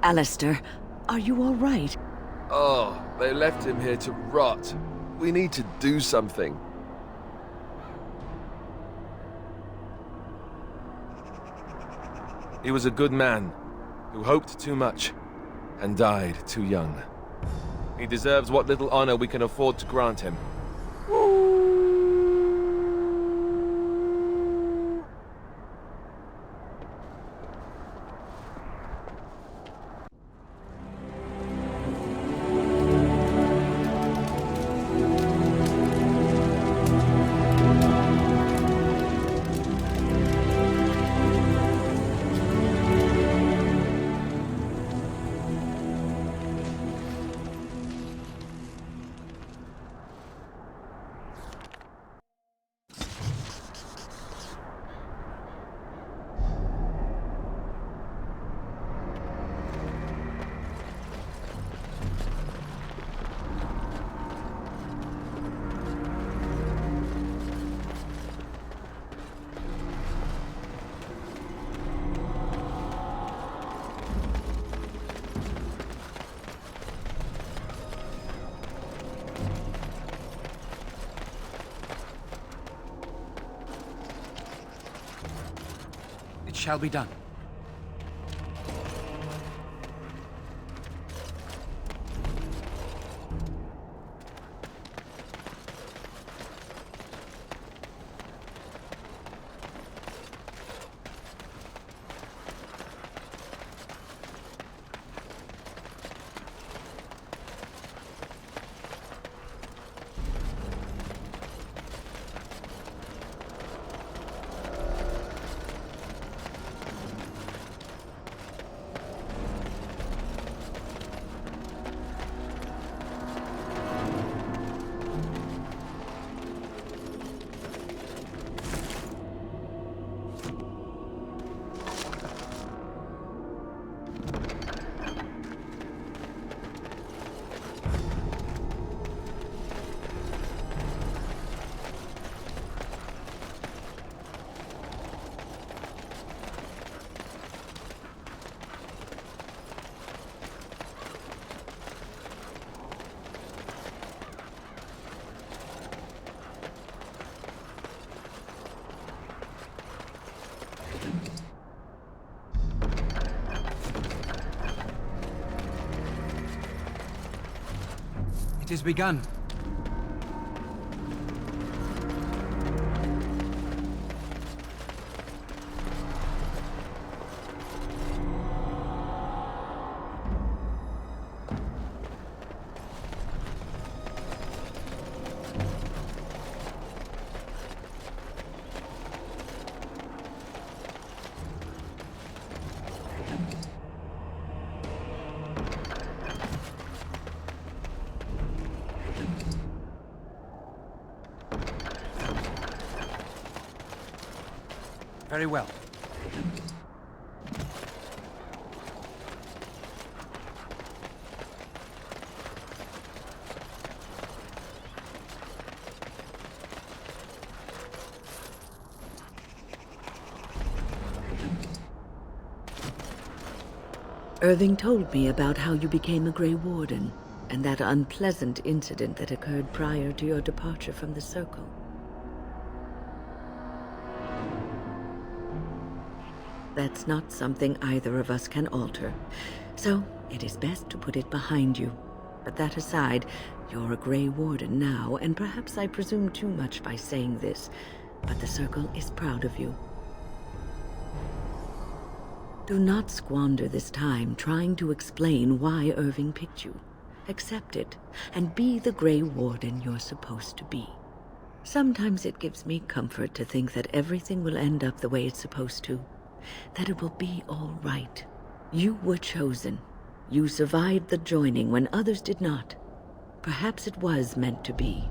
Alistair, are you all right? Oh, they left him here to rot. We need to do something. He was a good man, who hoped too much, and died too young. He deserves what little honor we can afford to grant him. It shall be done. It has begun. Very well. Irving told me about how you became a Grey Warden, and that unpleasant incident that occurred prior to your departure from the Circle. That's not something either of us can alter, so it is best to put it behind you. But that aside, you're a Grey Warden now, and perhaps I presume too much by saying this, but the Circle is proud of you. Do not squander this time trying to explain why Irving picked you. Accept it, and be the Grey Warden you're supposed to be. Sometimes it gives me comfort to think that everything will end up the way it's supposed to. That it will be all right. You were chosen. You survived the joining when others did not. Perhaps it was meant to be.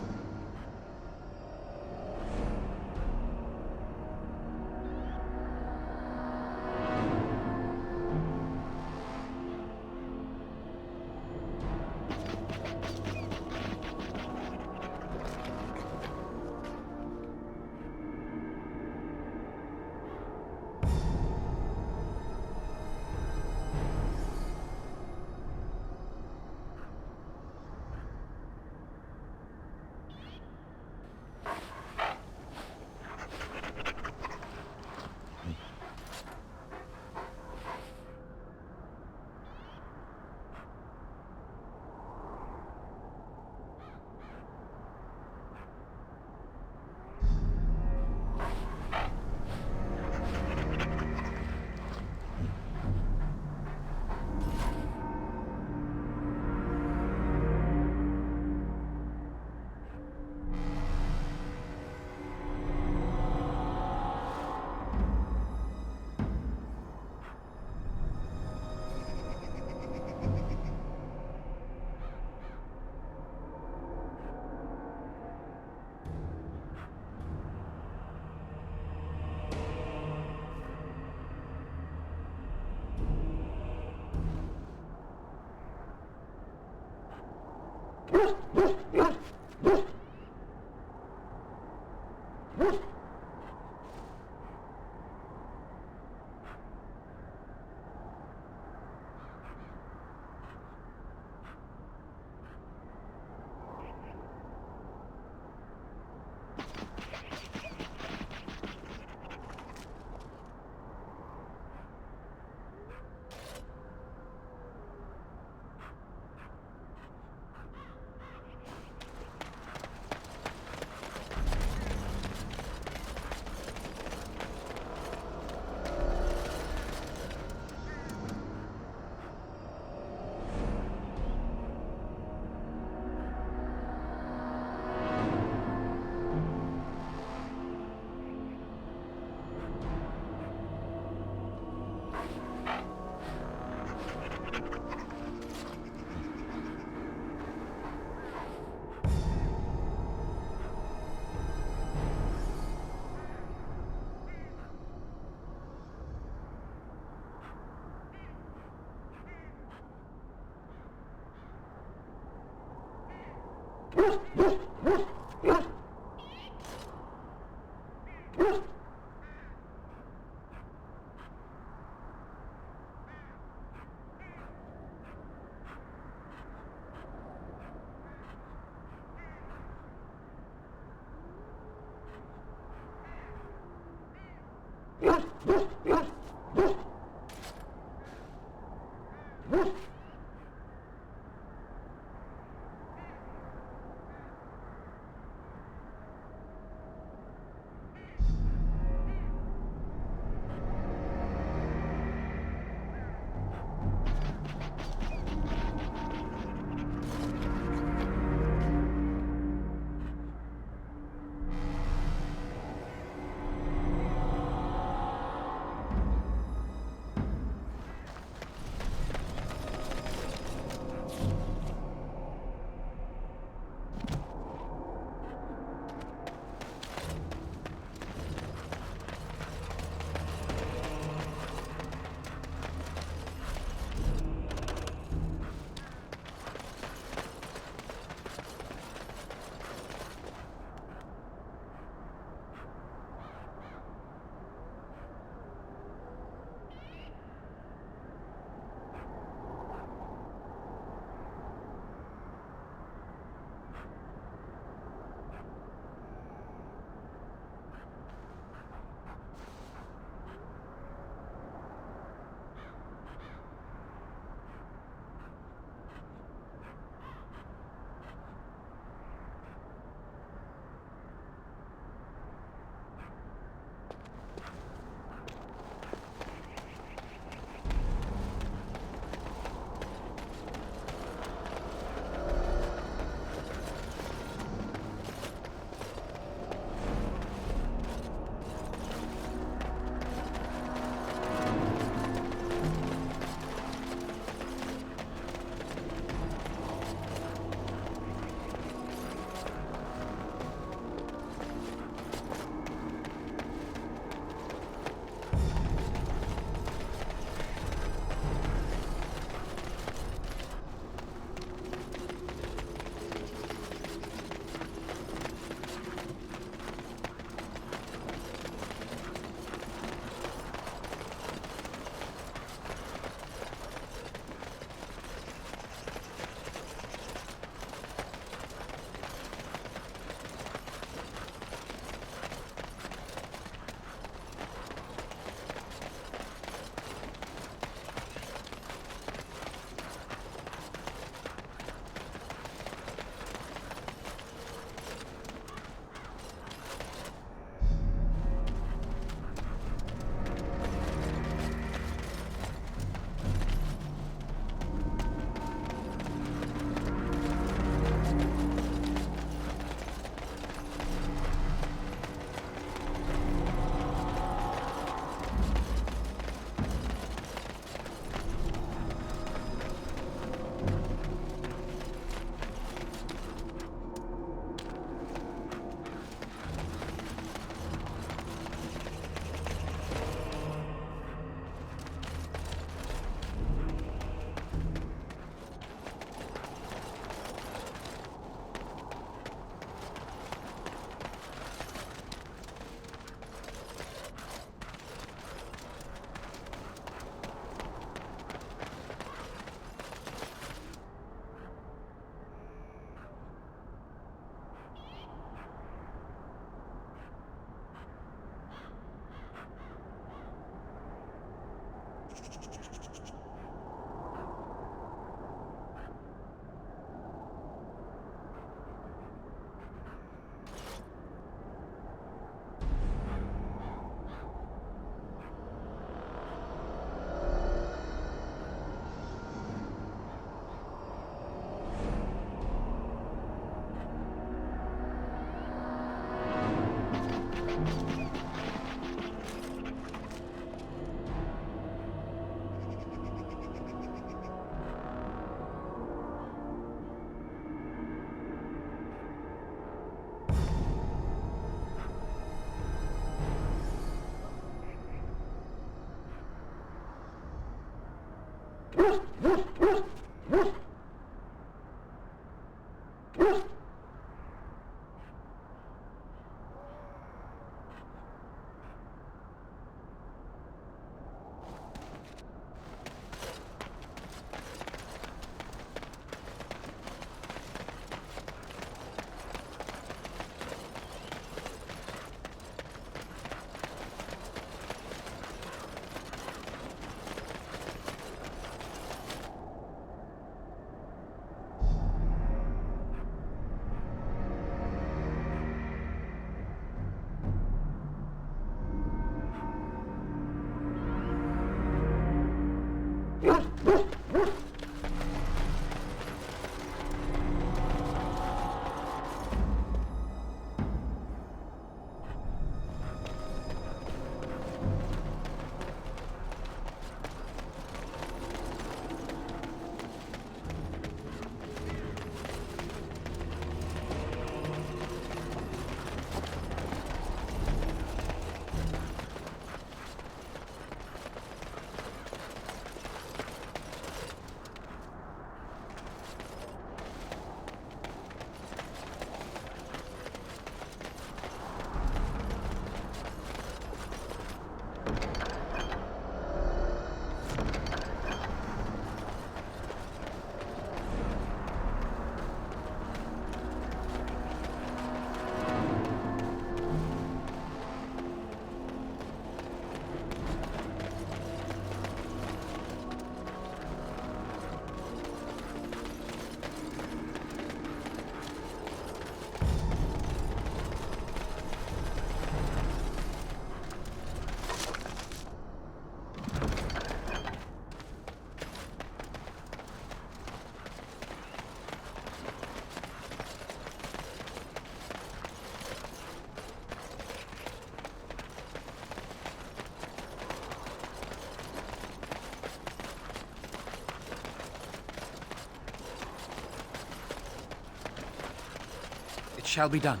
shall be done.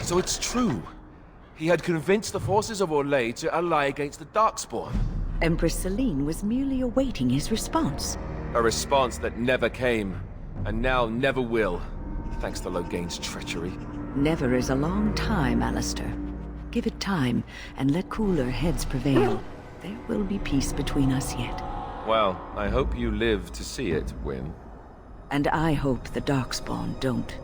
So it's true. He had convinced the forces of Orlais to ally against the darkspawn. Empress Celine was merely awaiting his response. A response that never came, and now never will, thanks to Loghain's treachery. Never is a long time, Alistair. Give it time, and let cooler heads prevail. There will be peace between us yet. Well, I hope you live to see it, Wynne. And I hope the darkspawn don't.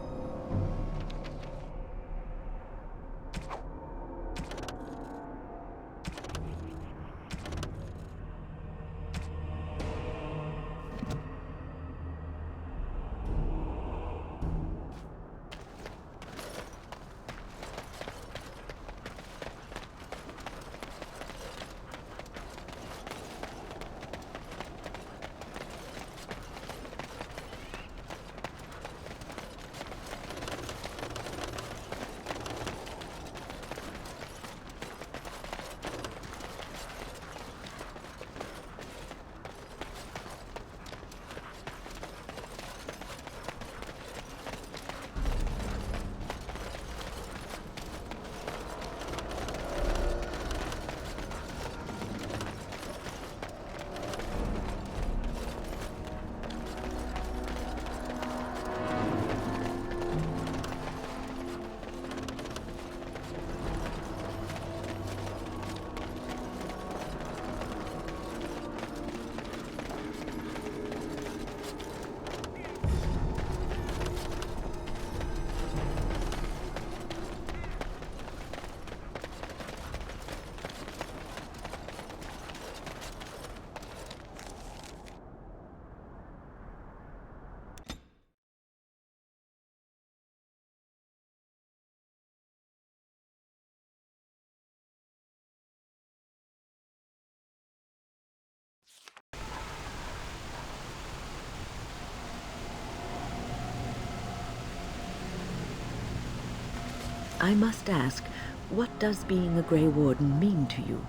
I must ask, what does being a Grey Warden mean to you?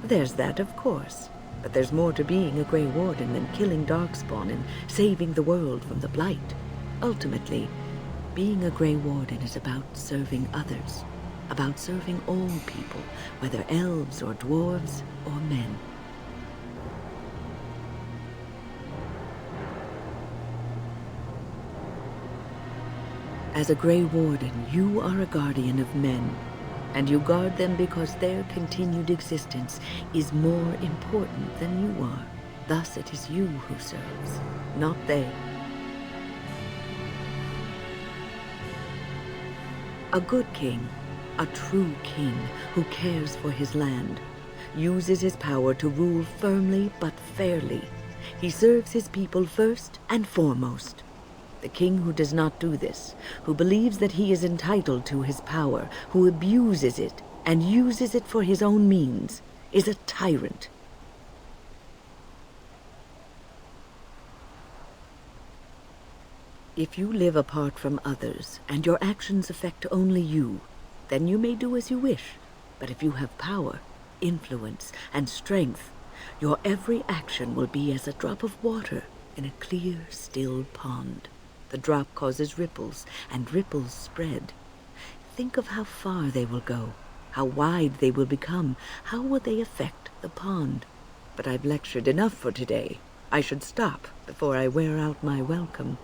There's that, of course. But there's more to being a Grey Warden than killing darkspawn and saving the world from the blight. Ultimately, being a Grey Warden is about serving others. About serving all people, whether elves or dwarves or men. As a Grey Warden, you are a guardian of men, and you guard them because their continued existence is more important than you are. Thus it is you who serves, not they. A good king, a true king who cares for his land, uses his power to rule firmly but fairly. He serves his people first and foremost. The king who does not do this, who believes that he is entitled to his power, who abuses it and uses it for his own means, is a tyrant. If you live apart from others and your actions affect only you, then you may do as you wish. But if you have power, influence, and strength, your every action will be as a drop of water in a clear, still pond. The drop causes ripples, and ripples spread. Think of how far they will go, how wide they will become, how will they affect the pond. But I've lectured enough for today. I should stop before I wear out my welcome.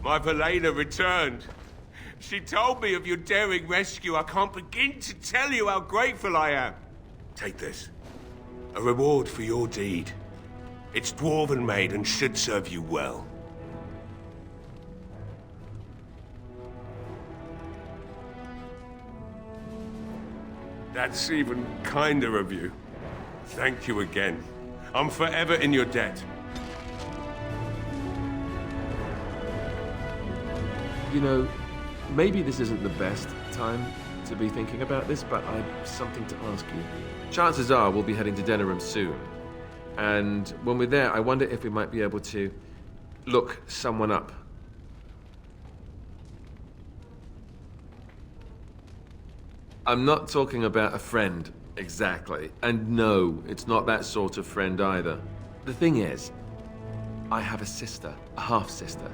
My Velena returned. She told me of your daring rescue. I can't begin to tell you how grateful I am. Take this. A reward for your deed. It's dwarven made and should serve you well. That's even kinder of you. Thank you again. I'm forever in your debt. You know, maybe this isn't the best time to be thinking about this, but I've something to ask you. Chances are we'll be heading to Denerim soon. And when we're there, I wonder if we might be able to look someone up. I'm not talking about a friend, exactly. And no, it's not that sort of friend either. The thing is, I have a sister, a half-sister.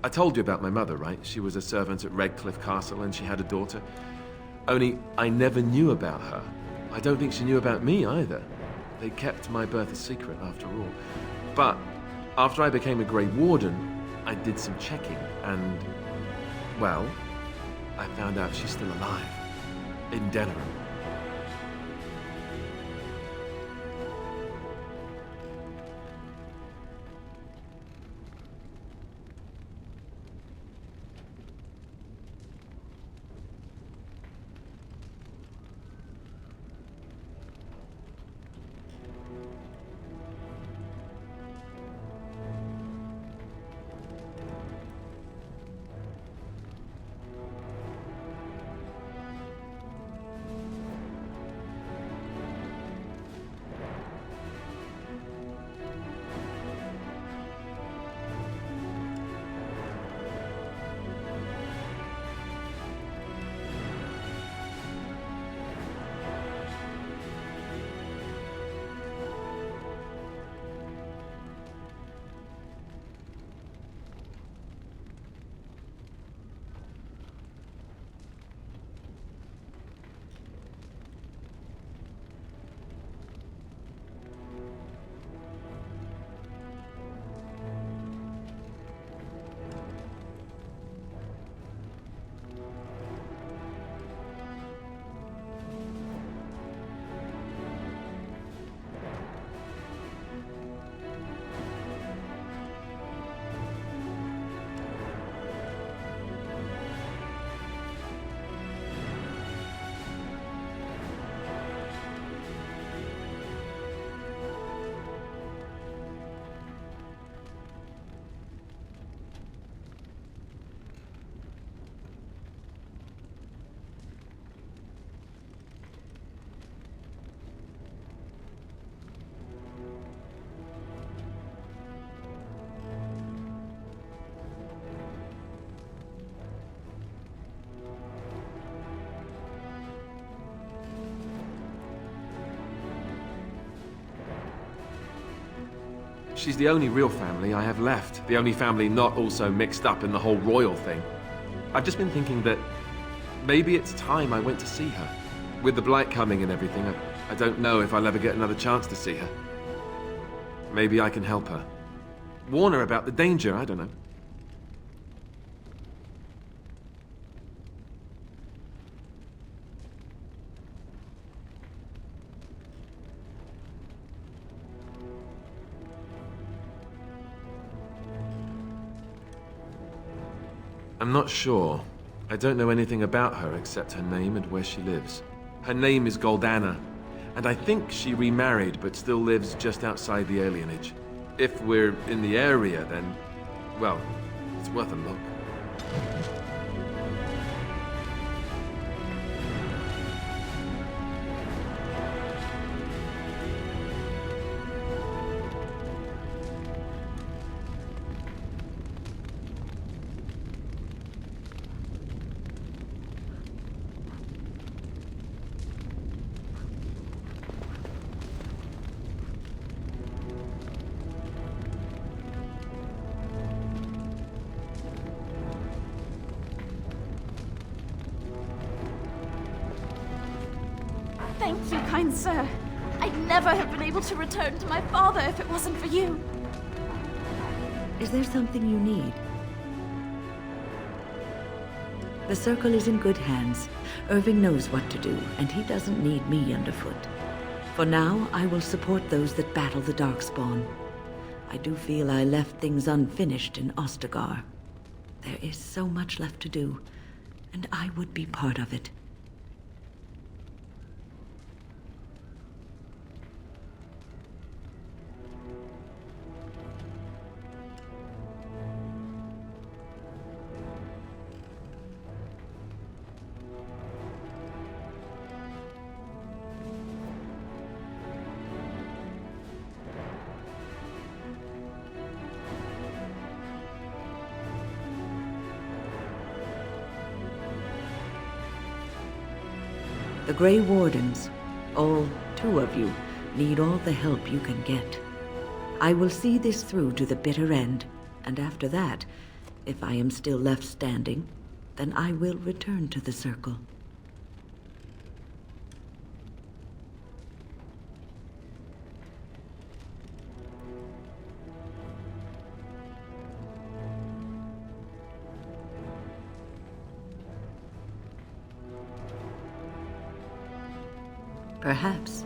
I told you about my mother, right? She was a servant at Redcliffe Castle and she had a daughter. Only I never knew about her. I don't think she knew about me either. They kept my birth a secret after all. But after I became a Grey Warden, I did some checking and, well, I found out she's still alive. In Denerim. She's the only real family I have left. The only family not also mixed up in the whole royal thing. I've just been thinking that maybe it's time I went to see her. With the blight coming and everything, I don't know if I'll ever get another chance to see her. Maybe I can help her. Warn her about the danger, I don't know. I'm not sure. I don't know anything about her except her name and where she lives. Her name is Goldana, and I think she remarried but still lives just outside the alienage. If we're in the area, then, well, it's worth a look. Thank you, kind sir. I'd never have been able to return to my father if it wasn't for you. Is there something you need? The Circle is in good hands. Irving knows what to do, and he doesn't need me underfoot. For now, I will support those that battle the darkspawn. I do feel I left things unfinished in Ostagar. There is so much left to do, and I would be part of it. The Grey Wardens, all 2 of you, need all the help you can get. I will see this through to the bitter end, and after that, if I am still left standing, then I will return to the Circle. Perhaps.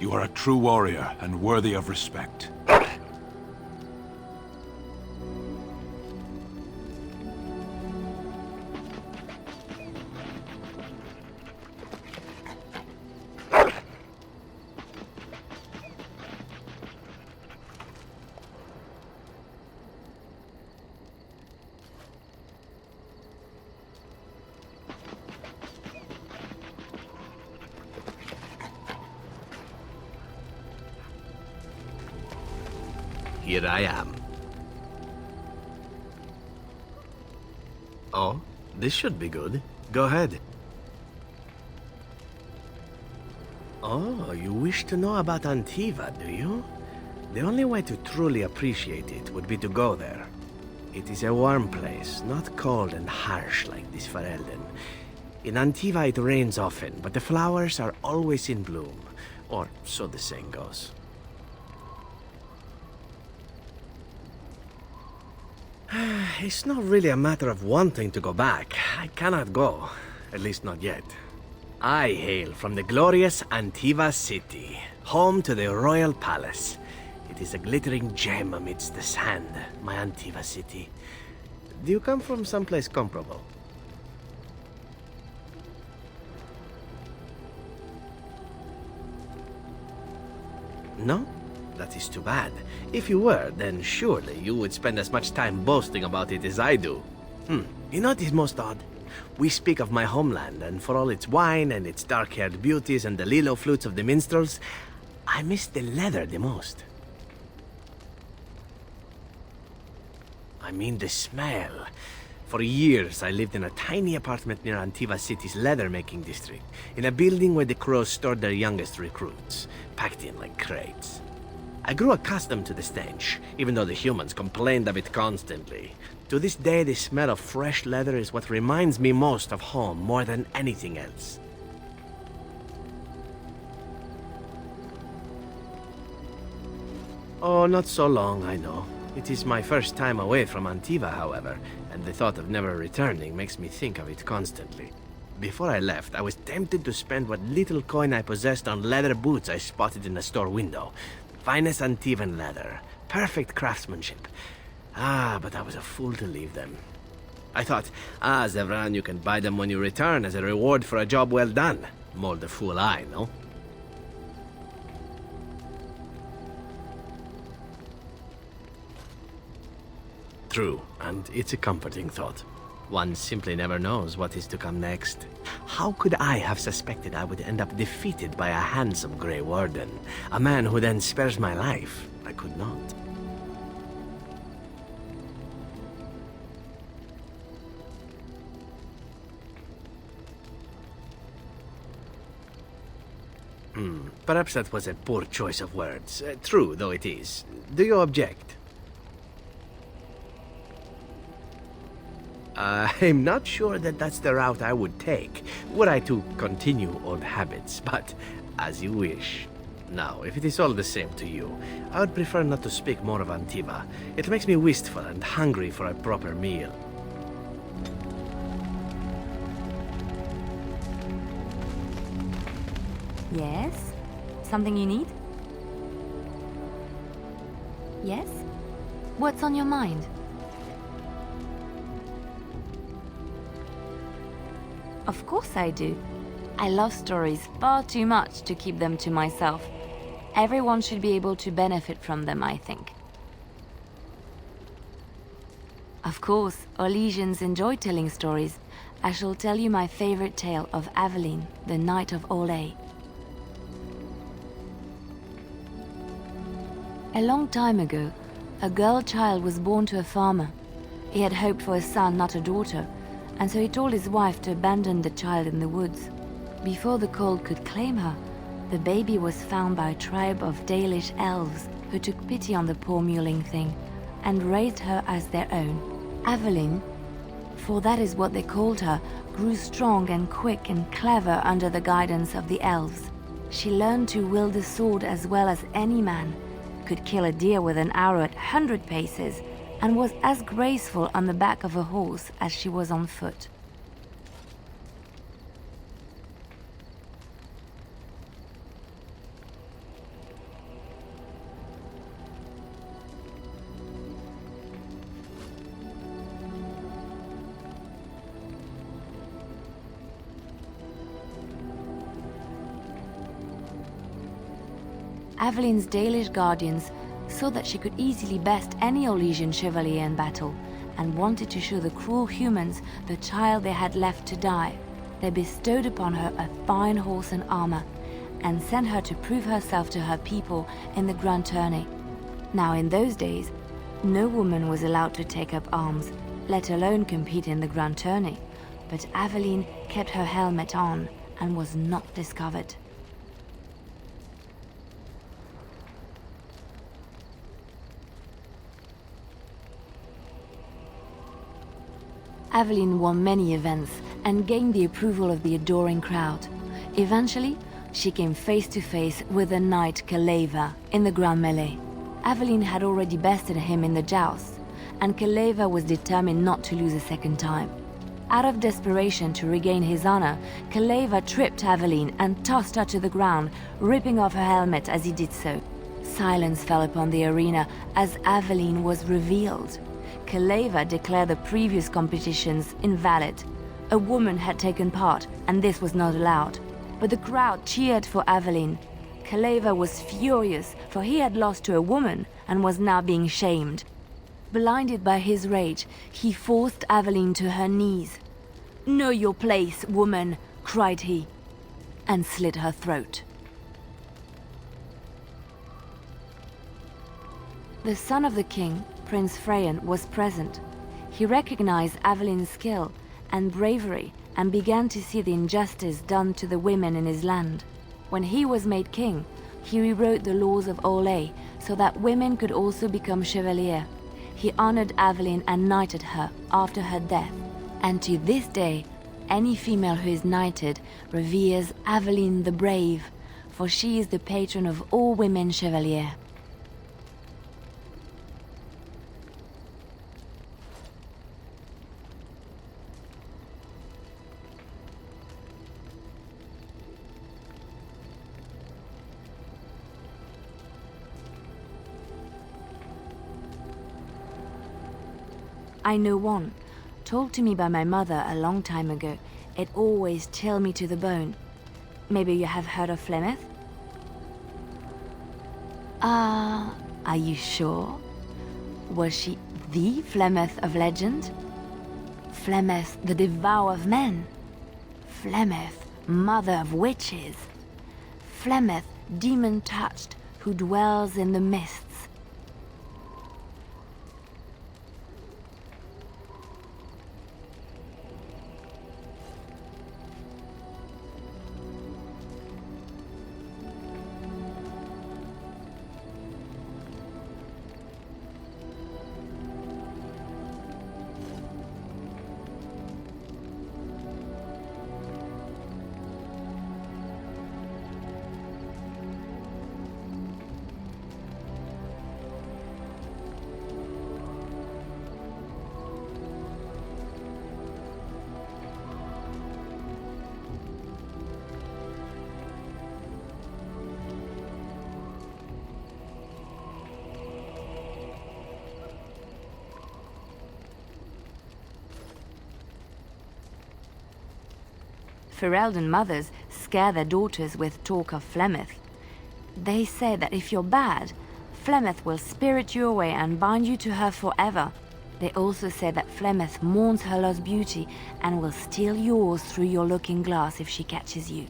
You are a true warrior and worthy of respect. Here I am. Oh, this should be good. Go ahead. Oh, you wish to know about Antiva, do you? The only way to truly appreciate it would be to go there. It is a warm place, not cold and harsh like this Ferelden. In Antiva it rains often, but the flowers are always in bloom. Or so the saying goes. It's not really a matter of wanting to go back. I cannot go. At least not yet. I hail from the glorious Antiva city, home to the royal palace. It is a glittering gem amidst the sand, my Antiva city. Do you come from someplace comparable? No? That is too bad. If you were, then surely you would spend as much time boasting about it as I do. You know what is most odd? We speak of my homeland, and for all its wine and its dark-haired beauties and the lilo flutes of the minstrels, I miss the leather the most. I mean the smell. For years, I lived in a tiny apartment near Antiva City's leather-making district, in a building where the crows stored their youngest recruits, packed in like crates. I grew accustomed to the stench, even though the humans complained of it constantly. To this day, the smell of fresh leather is what reminds me most of home more than anything else. Oh, not so long, I know. It is my first time away from Antiva, however, and the thought of never returning makes me think of it constantly. Before I left, I was tempted to spend what little coin I possessed on leather boots I spotted in a store window. Finest Antivan leather. Perfect craftsmanship. But I was a fool to leave them. I thought, Zevran, you can buy them when you return as a reward for a job well done. More the fool I, no? True, and it's a comforting thought. One simply never knows what is to come next. How could I have suspected I would end up defeated by a handsome Grey Warden? A man who then spares my life? I could not. Perhaps that was a poor choice of words. True, though it is. Do you object? I'm not sure that that's the route I would take, were I to continue old habits, but as you wish. Now, if it is all the same to you, I would prefer not to speak more of Antiva. It makes me wistful and hungry for a proper meal. Yes? Something you need? Yes? What's on your mind? Of course I do. I love stories far too much to keep them to myself. Everyone should be able to benefit from them, I think. Of course, Orlesians enjoy telling stories. I shall tell you my favorite tale of Aveline, the Knight of Olay. A long time ago, a girl child was born to a farmer. He had hoped for a son, not a daughter, and so he told his wife to abandon the child in the woods. Before the cold could claim her, the baby was found by a tribe of Dalish elves who took pity on the poor mewling thing and raised her as their own. Aveline, for that is what they called her, grew strong and quick and clever under the guidance of the elves. She learned to wield the sword as well as any man, could kill a deer with an arrow at 100 paces, and was as graceful on the back of a horse as she was on foot. Aveline's Dalish guardians saw that she could easily best any Orlesian chevalier in battle, and wanted to show the cruel humans the child they had left to die. They bestowed upon her a fine horse and armor, and sent her to prove herself to her people in the grand tourney. Now in those days, no woman was allowed to take up arms, let alone compete in the grand tourney, but Aveline kept her helmet on and was not discovered. Aveline won many events and gained the approval of the adoring crowd. Eventually, she came face to face with the knight Kaleva in the grand melee. Aveline had already bested him in the joust, and Kaleva was determined not to lose a second time. Out of desperation to regain his honor, Kaleva tripped Aveline and tossed her to the ground, ripping off her helmet as he did so. Silence fell upon the arena as Aveline was revealed. Kaleva declared the previous competitions invalid. A woman had taken part, and this was not allowed. But the crowd cheered for Aveline. Kaleva was furious, for he had lost to a woman and was now being shamed. Blinded by his rage, he forced Aveline to her knees. "Know your place, woman," cried he, and slit her throat. The son of the king, Prince Freyan, was present. He recognized Aveline's skill and bravery and began to see the injustice done to the women in his land. When he was made king, he rewrote the laws of Olay so that women could also become chevalier. He honored Aveline and knighted her after her death. And to this day, any female who is knighted reveres Aveline the Brave, for she is the patron of all women chevalier. I know one, told to me by my mother a long time ago. It always chilled me to the bone. Maybe you have heard of Flemeth? Are you sure? Was she the Flemeth of legend? Flemeth, the devourer of men? Flemeth, mother of witches? Flemeth, demon-touched, who dwells in the mists? Ferelden mothers scare their daughters with talk of Flemeth. They say that if you're bad, Flemeth will spirit you away and bind you to her forever. They also say that Flemeth mourns her lost beauty and will steal yours through your looking glass if she catches you.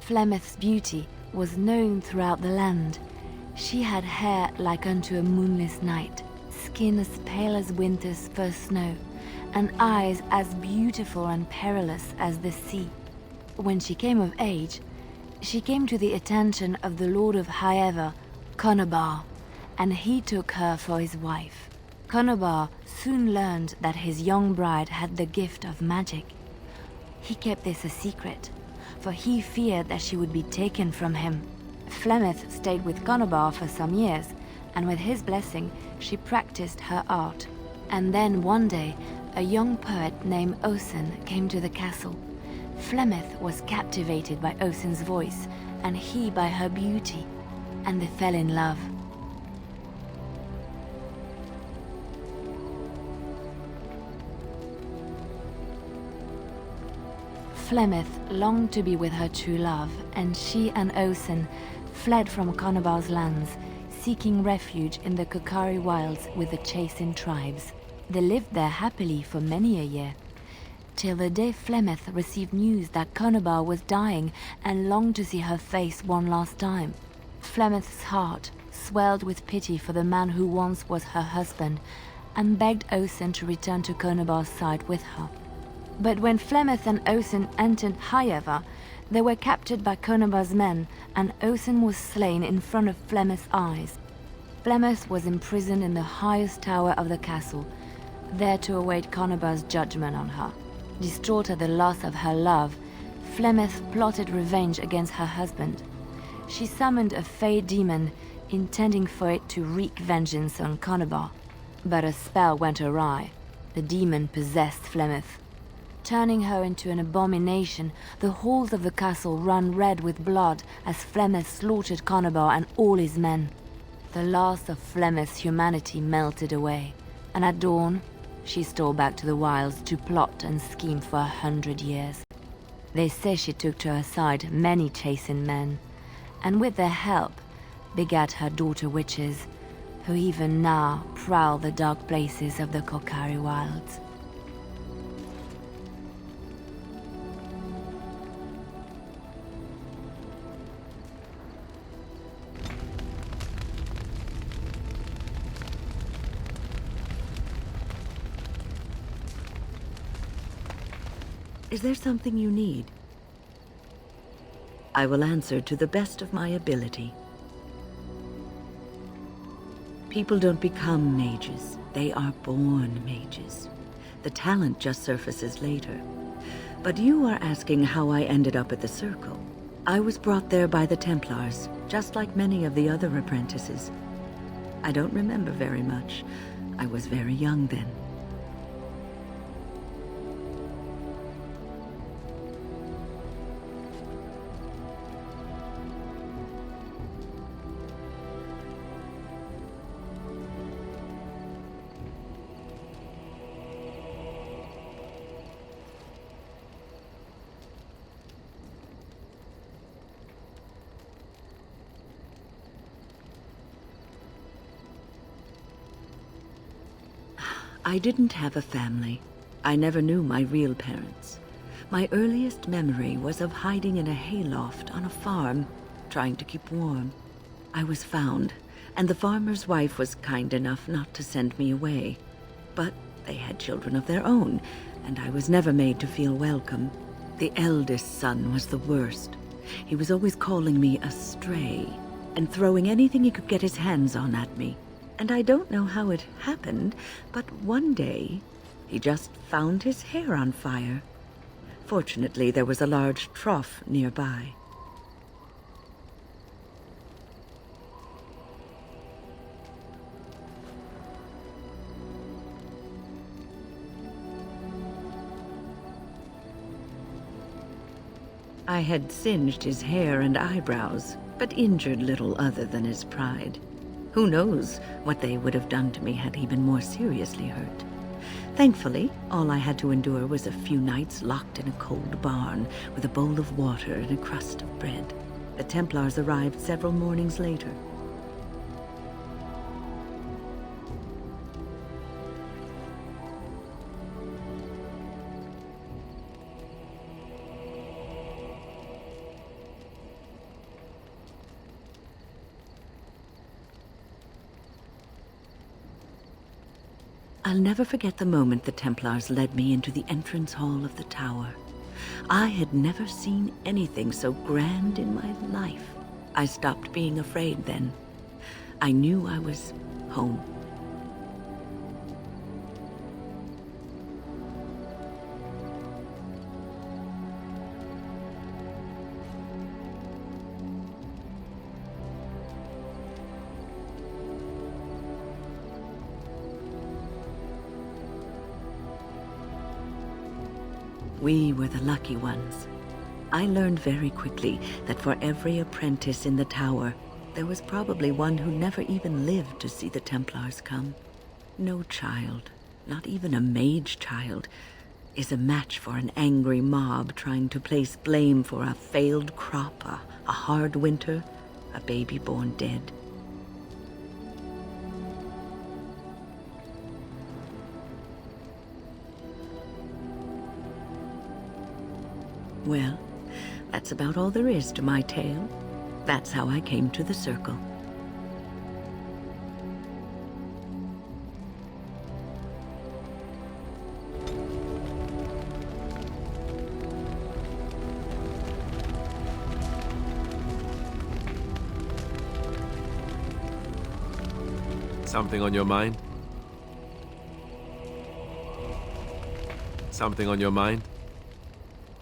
Flemeth's beauty was known throughout the land. She had hair like unto a moonless night, skin as pale as winter's first snow, and eyes as beautiful and perilous as the sea. When she came of age, she came to the attention of the Lord of Highever, Conobar, and he took her for his wife. Conobar soon learned that his young bride had the gift of magic. He kept this a secret, for he feared that she would be taken from him. Flemeth stayed with Conobar for some years, and with his blessing, she practiced her art. And then one day, a young poet named Osen came to the castle. Flemeth was captivated by Osen's voice, and he by her beauty, and they fell in love. Flemeth longed to be with her true love, and she and Osen fled from Conobar's lands, seeking refuge in the Kokari wilds with the chasing tribes. They lived there happily for many a year, till the day Flemeth received news that Conobar was dying and longed to see her face one last time. Flemeth's heart swelled with pity for the man who once was her husband, and begged Osen to return to Conobar's side with her. But when Flemeth and Osen entered Highever, they were captured by Conobar's men, and Osen was slain in front of Flemeth's eyes. Flemeth was imprisoned in the highest tower of the castle, there to await Conobar's judgment on her. Distraught at the loss of her love, Flemeth plotted revenge against her husband. She summoned a fey demon, intending for it to wreak vengeance on Conobar. But a spell went awry. The demon possessed Flemeth. Turning her into an abomination, the halls of the castle ran red with blood as Flemeth slaughtered Conobar and all his men. The last of Flemeth's humanity melted away, and at dawn, she stole back to the wilds to plot and scheme for 100 years. They say she took to her side many chastened men, and with their help begat her daughter witches, who even now prowl the dark places of the Kokari wilds. Is there something you need? I will answer to the best of my ability. People don't become mages. They are born mages. The talent just surfaces later. But you are asking how I ended up at the Circle. I was brought there by the Templars, just like many of the other apprentices. I don't remember very much. I was very young then. I didn't have a family. I never knew my real parents. My earliest memory was of hiding in a hayloft on a farm, trying to keep warm. I was found, and the farmer's wife was kind enough not to send me away. But they had children of their own, and I was never made to feel welcome. The eldest son was the worst. He was always calling me a stray, and throwing anything he could get his hands on at me. And I don't know how it happened, but one day, he just found his hair on fire. Fortunately, there was a large trough nearby. I had singed his hair and eyebrows, but injured little other than his pride. Who knows what they would have done to me had he been more seriously hurt. Thankfully, all I had to endure was a few nights locked in a cold barn with a bowl of water and a crust of bread. The Templars arrived several mornings later. I'll never forget the moment the Templars led me into the entrance hall of the tower. I had never seen anything so grand in my life. I stopped being afraid then. I knew I was home. We were the lucky ones. I learned very quickly that for every apprentice in the tower, there was probably one who never even lived to see the Templars come. No child, not even a mage child, is a match for an angry mob trying to place blame for a failed crop, a hard winter, a baby born dead. Well, that's about all there is to my tale. That's how I came to the Circle. Something on your mind? Something on your mind?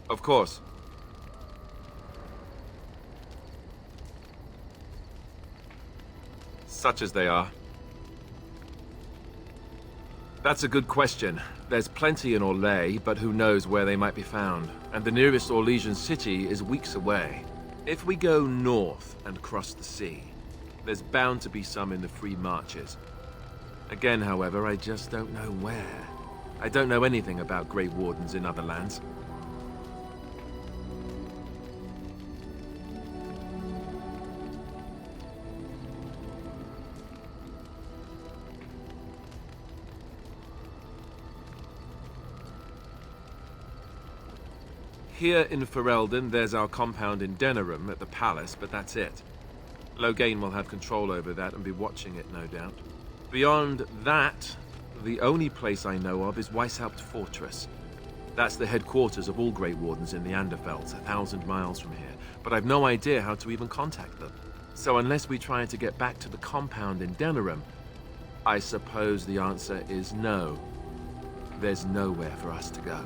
Of course. Such as they are. That's a good question. There's plenty in Orlais, but who knows where they might be found. And the nearest Orlesian city is weeks away. If we go north and cross the sea, there's bound to be some in the Free Marches. Again, however, I just don't know where. I don't know anything about Grey Wardens in other lands. Here in Ferelden, there's our compound in Denerim at the palace, but that's it. Loghain will have control over that and be watching it, no doubt. Beyond that, the only place I know of is Weishaupt Fortress. That's the headquarters of all Grey Wardens in the Anderfelds, 1,000 miles from here. But I've no idea how to even contact them. So unless we try to get back to the compound in Denerim, I suppose the answer is no. There's nowhere for us to go.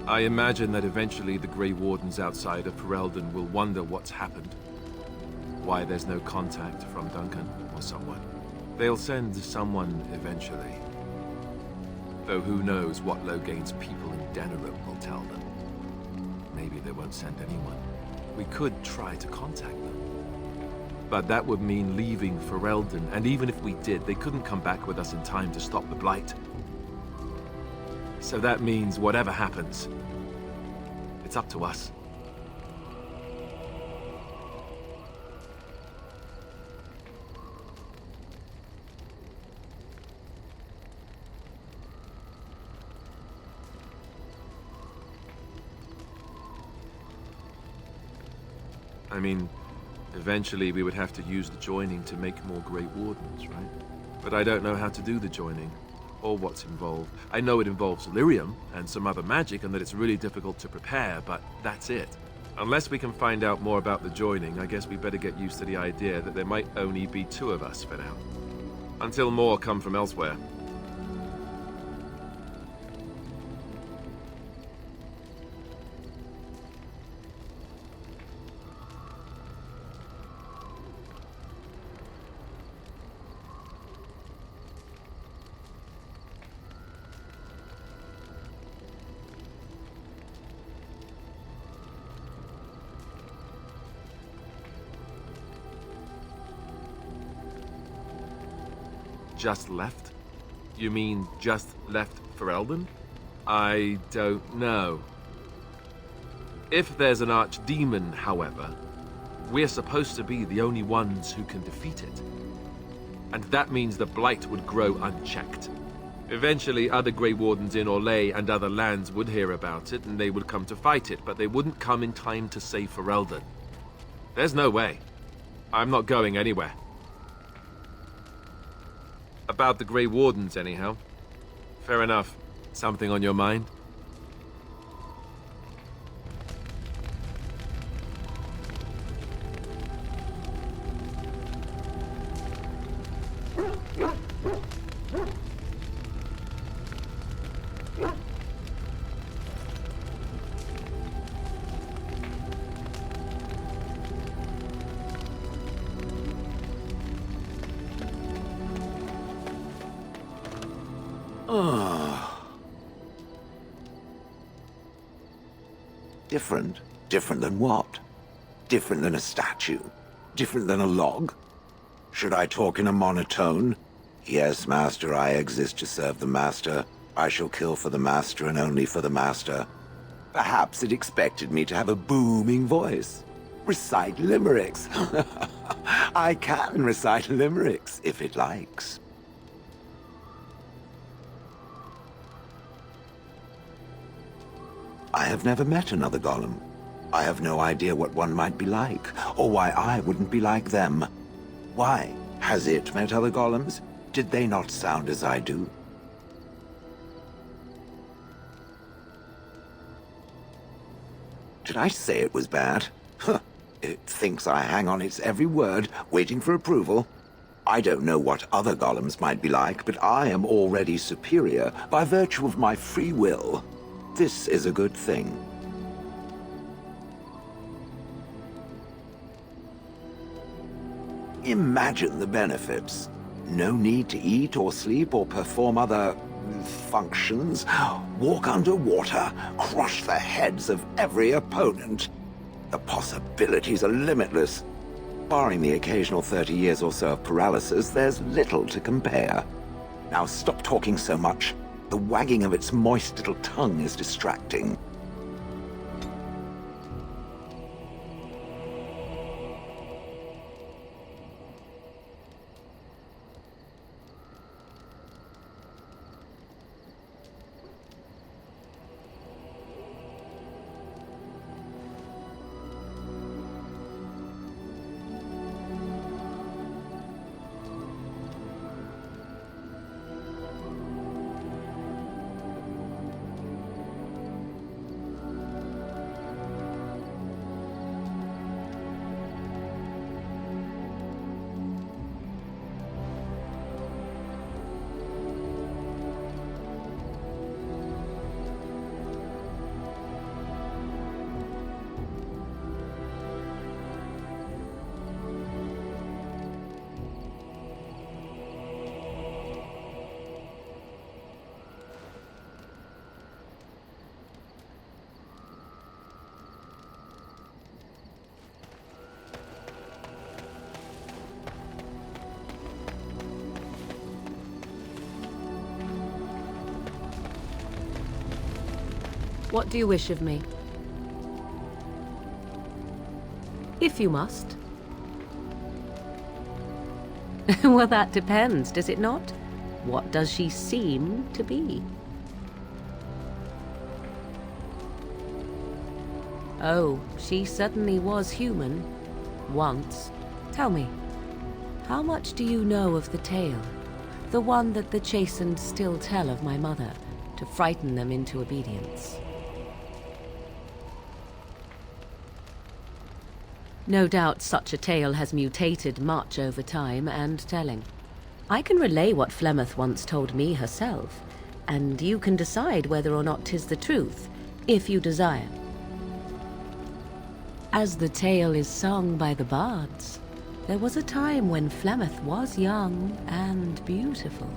I imagine that eventually the Grey Wardens outside of Ferelden will wonder what's happened. Why there's no contact from Duncan or someone. They'll send someone eventually. Though who knows what Loghain's people in Denerim will tell them. Maybe they won't send anyone. We could try to contact them. But that would mean leaving Ferelden, and even if we did, they couldn't come back with us in time to stop the blight. So that means whatever happens, it's up to us. I mean, eventually we would have to use the joining to make more Grey Wardens, right? But I don't know how to do the joining. Or what's involved. I know it involves lyrium and some other magic and that it's really difficult to prepare, but that's it. Unless we can find out more about the joining, I guess we better get used to the idea that there might only be 2 of us for now. Until more come from elsewhere. Just left? You mean just left Ferelden? I don't know. If there's an archdemon, however, we're supposed to be the only ones who can defeat it. And that means the blight would grow unchecked. Eventually, other Grey Wardens in Orlais and other lands would hear about it, and they would come to fight it, but they wouldn't come in time to save Ferelden. There's no way. I'm not going anywhere. About the Grey Wardens, anyhow. Fair enough. Something on your mind? Different? Different than what? Different than a statue? Different than a log? Should I talk in a monotone? Yes, Master, I exist to serve the Master. I shall kill for the Master and only for the Master. Perhaps it expected me to have a booming voice. Recite limericks. I can recite limericks, if it likes. I have never met another golem. I have no idea what one might be like, or why I wouldn't be like them. Why? Has it met other golems? Did they not sound as I do? Did I say it was bad? Huh. It thinks I hang on its every word, waiting for approval. I don't know what other golems might be like, but I am already superior by virtue of my free will. This is a good thing. Imagine the benefits. No need to eat or sleep or perform other functions. Walk underwater, crush the heads of every opponent. The possibilities are limitless. Barring the occasional 30 years or so of paralysis, there's little to compare. Now stop talking so much. The wagging of its moist little tongue is distracting. What do you wish of me? If you must. Well, that depends, does it not? What does she seem to be? Oh, she certainly was human. Once. Tell me, how much do you know of the tale? The one that the chastened still tell of my mother, to frighten them into obedience. No doubt such a tale has mutated much over time and telling. I can relay what Flemeth once told me herself, and you can decide whether or not 'tis the truth, if you desire. As the tale is sung by the bards, there was a time when Flemeth was young and beautiful,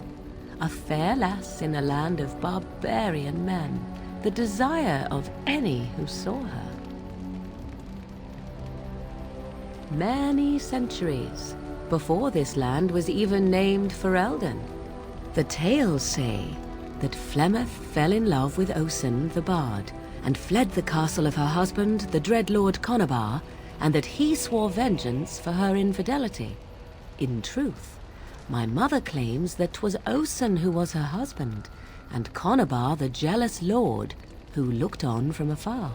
a fair lass in a land of barbarian men, the desire of any who saw her. Many centuries before this land was even named Ferelden. The tales say that Flemeth fell in love with Osen the Bard and fled the castle of her husband, the dread Lord Conobar, and that he swore vengeance for her infidelity. In truth, my mother claims that 'twas Osen who was her husband, and Conobar the jealous lord who looked on from afar.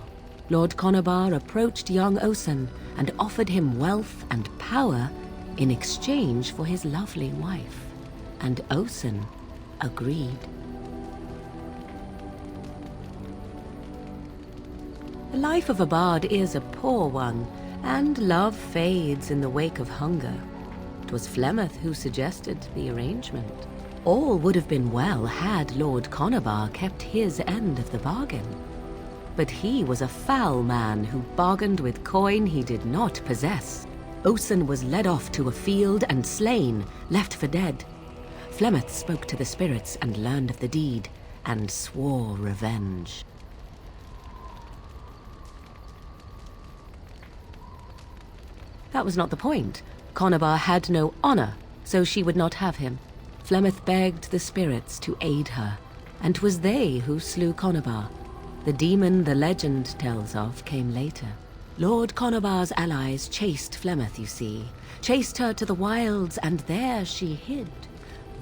Lord Conobar approached young Osen and offered him wealth and power in exchange for his lovely wife, and Osen agreed. The life of a bard is a poor one, and love fades in the wake of hunger. 'Twas Flemeth who suggested the arrangement. All would have been well had Lord Conobar kept his end of the bargain. But he was a foul man who bargained with coin he did not possess. Osen was led off to a field and slain, left for dead. Flemeth spoke to the spirits and learned of the deed, and swore revenge. That was not the point. Conobar had no honor, so she would not have him. Flemeth begged the spirits to aid her, and 'twas they who slew Conobar. The demon the legend tells of came later. Lord Conobar's allies chased Flemeth, you see. Chased her to the wilds, and there she hid.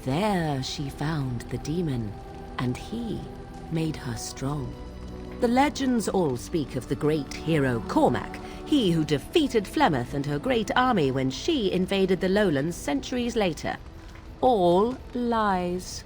There she found the demon, and he made her strong. The legends all speak of the great hero Cormac, he who defeated Flemeth and her great army when she invaded the lowlands centuries later. All lies.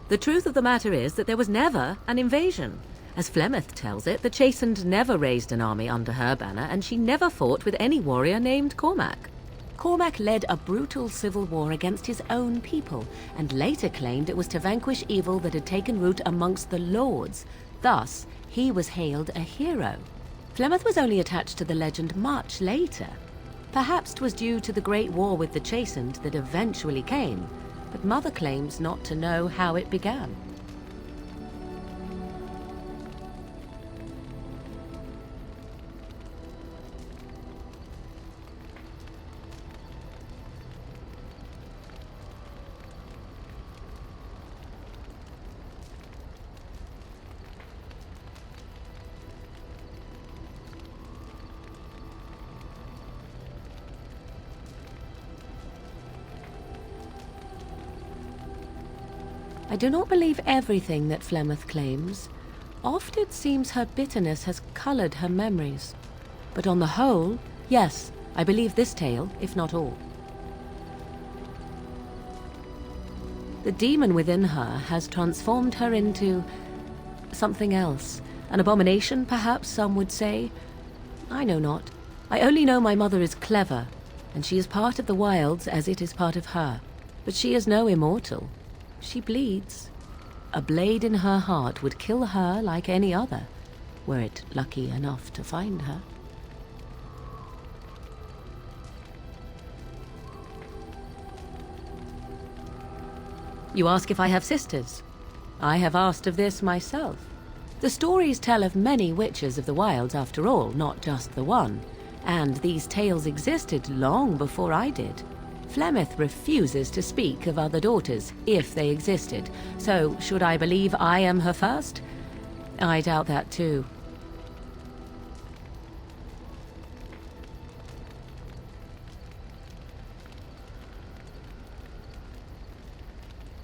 The truth of the matter is that there was never an invasion. As Flemeth tells it, the Chastened never raised an army under her banner, and she never fought with any warrior named Cormac. Cormac led a brutal civil war against his own people, and later claimed it was to vanquish evil that had taken root amongst the lords. Thus, he was hailed a hero. Flemeth was only attached to the legend much later. Perhaps 'twas due to the great war with the Chastened that eventually came, but Mother claims not to know how it began. I do not believe everything that Flemeth claims. Oft it seems her bitterness has colored her memories. But on the whole, yes, I believe this tale, if not all. The demon within her has transformed her into something else. An abomination, perhaps some would say. I know not. I only know my mother is clever, and she is part of the wilds as it is part of her. But she is no immortal. She bleeds. A blade in her heart would kill her like any other, were it lucky enough to find her. You ask if I have sisters. I have asked of this myself. The stories tell of many witches of the wilds after all, not just the one. And these tales existed long before I did. Flemeth refuses to speak of other daughters, if they existed. So, should I believe I am her first? I doubt that too.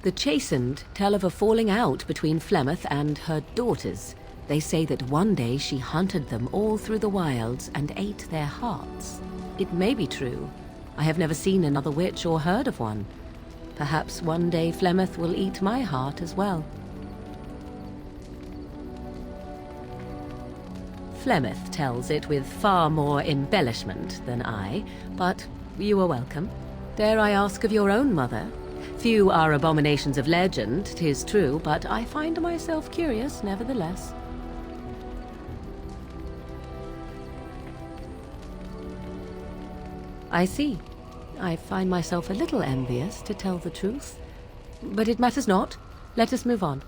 The Chastened tell of a falling out between Flemeth and her daughters. They say that one day she hunted them all through the wilds and ate their hearts. It may be true. I have never seen another witch or heard of one. Perhaps one day Flemeth will eat my heart as well. Flemeth tells it with far more embellishment than I, but you are welcome. Dare I ask of your own mother? Few are abominations of legend, 'tis true, but I find myself curious nevertheless. I see. I find myself a little envious, to tell the truth. But it matters not. Let us move on.